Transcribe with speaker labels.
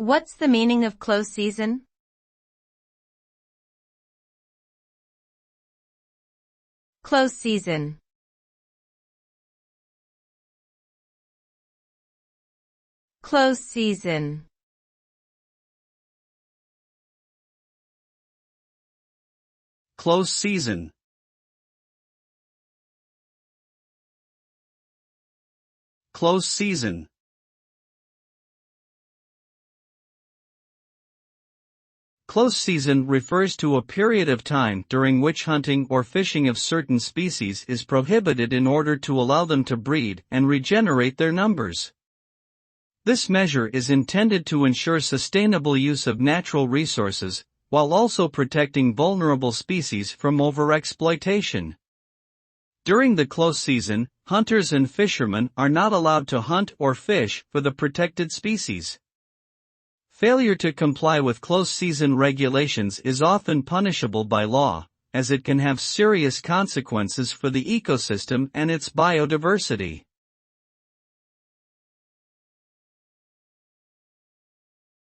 Speaker 1: What's the meaning of close season? Close season. Close season.
Speaker 2: Close season. Close season. Close season refers to a period of time during which hunting or fishing of certain species is prohibited in order to allow them to breed and regenerate their numbers. This measure is intended to ensure sustainable use of natural resources, while also protecting vulnerable species from overexploitation. During the close season, hunters and fishermen are not allowed to hunt or fish for the protected species. Failure to comply with close season regulations is often punishable by law, as it can have serious consequences for the ecosystem and its biodiversity.